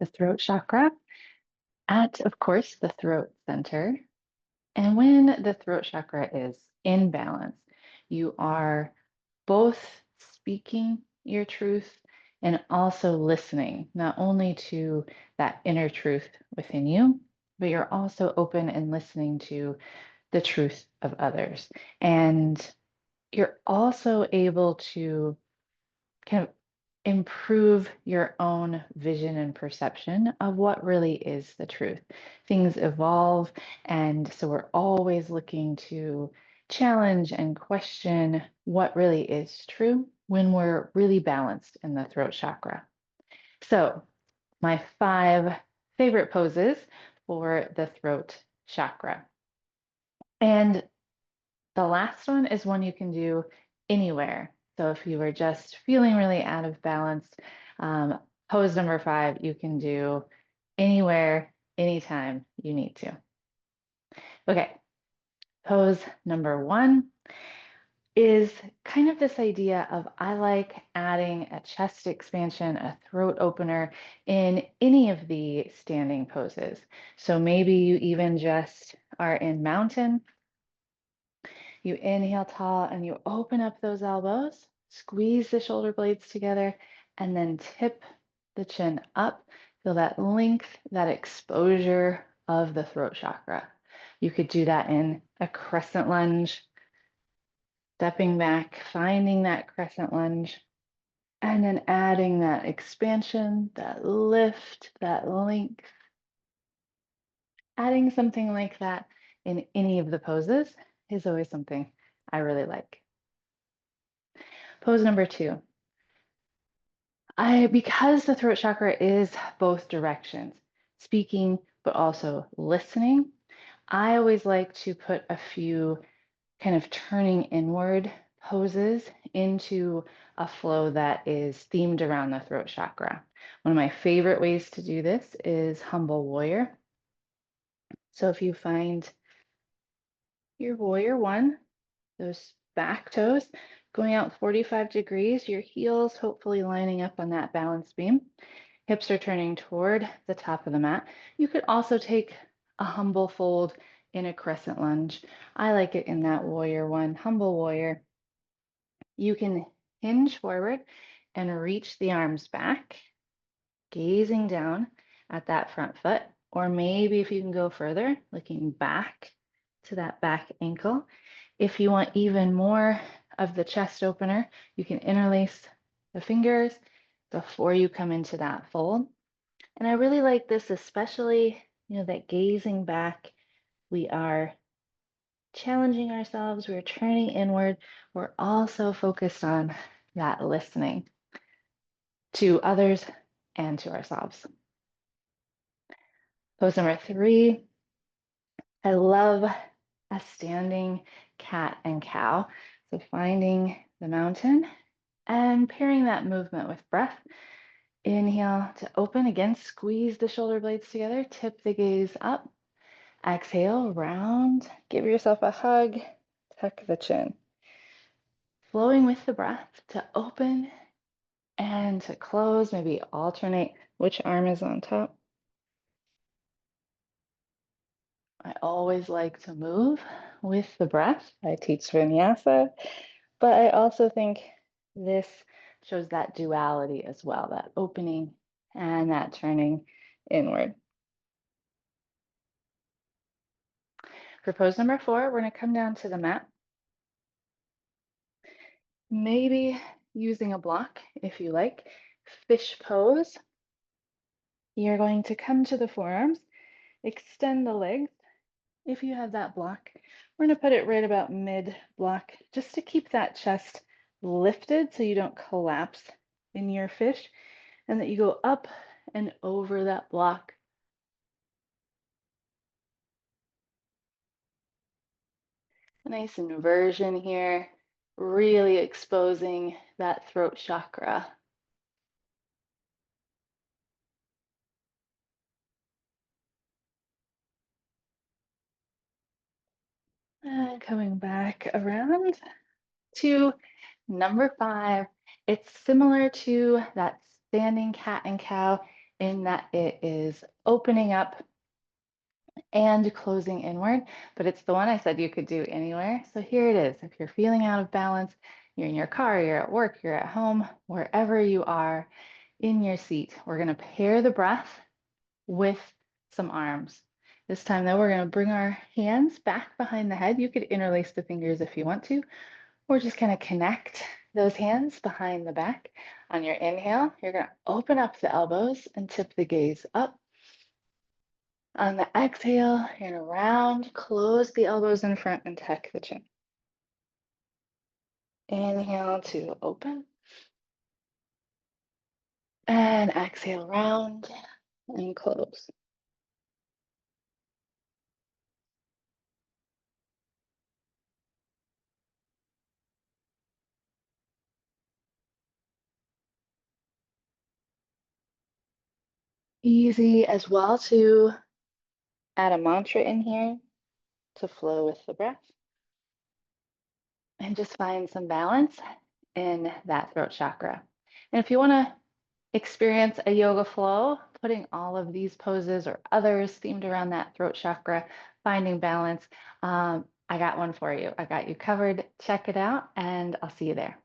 the throat chakra at, of course, the throat center. And when the throat chakra is in balance, you are both speaking your truth and also listening, not only to that inner truth within you, but you're also open and listening to the truth of others. And you're also able to kind of improve your own vision and perception of what really is the truth. Things evolve, and so we're always looking to challenge and question what really is true when we're really balanced in the throat chakra. So, my 5 favorite poses for the throat chakra. And the last one is one you can do anywhere. So if you are just feeling really out of balance, pose number 5, you can do anywhere, anytime you need to. Okay, pose number 1 is kind of this idea of I like adding a chest expansion, a throat opener in any of the standing poses. So maybe you even just are in mountain. You inhale tall and you open up those elbows, squeeze the shoulder blades together, and then tip the chin up. Feel that length, that exposure of the throat chakra. You could do that in a crescent lunge, stepping back, finding that crescent lunge, and then adding that expansion, that lift, that length. Adding something like that in any of the poses is always something I really like. Pose number 2. Because the throat chakra is both directions, speaking, but also listening, I always like to put a few kind of turning inward poses into a flow that is themed around the throat chakra. One of my favorite ways to do this is humble warrior. So if you find your warrior 1, those back toes going out 45 degrees, your heels hopefully lining up on that balance beam. Hips are turning toward the top of the mat. You could also take a humble fold in a crescent lunge. I like it in that warrior 1, humble warrior. You can hinge forward and reach the arms back, gazing down at that front foot. Or maybe if you can go further, looking back to that back ankle. If you want even more of the chest opener, you can interlace the fingers before you come into that fold. And I really like this, especially, that gazing back, we are challenging ourselves, we're turning inward, we're also focused on that listening to others and to ourselves. Pose number 3, I love a standing cat and cow. So finding the mountain and pairing that movement with breath. Inhale to open, again, squeeze the shoulder blades together, tip the gaze up. Exhale, round, give yourself a hug, tuck the chin. Flowing with the breath to open and to close, maybe alternate which arm is on top. I always like to move with the breath. I teach vinyasa, but I also think this shows that duality as well, that opening and that turning inward. For pose number 4, we're going to come down to the mat. Maybe using a block if you like. Fish pose. You're going to come to the forearms, extend the legs. If you have that block, we're going to put it right about mid-block just to keep that chest lifted so you don't collapse in your fish and that you go up and over that block. A nice inversion here, really exposing that throat chakra. And coming back around to number 5. It's similar to that standing cat and cow, in that it is opening up and closing inward, but it's the one I said you could do anywhere. So here it is. If you're feeling out of balance, you're in your car, you're at work, you're at home, wherever you are in your seat, we're going to pair the breath with some arms. This time, though, we're going to bring our hands back behind the head. You could interlace the fingers if you want to, or just kind of connect those hands behind the back. On your inhale, you're going to open up the elbows and tip the gaze up. On the exhale, you're going to round, close the elbows in front and tuck the chin. Inhale to open. And exhale, round and close. Easy as well to add a mantra in here to flow with the breath. And just find some balance in that throat chakra. And if you want to experience a yoga flow, putting all of these poses or others themed around that throat chakra, finding balance, I got one for you. I got you covered. Check it out, and I'll see you there.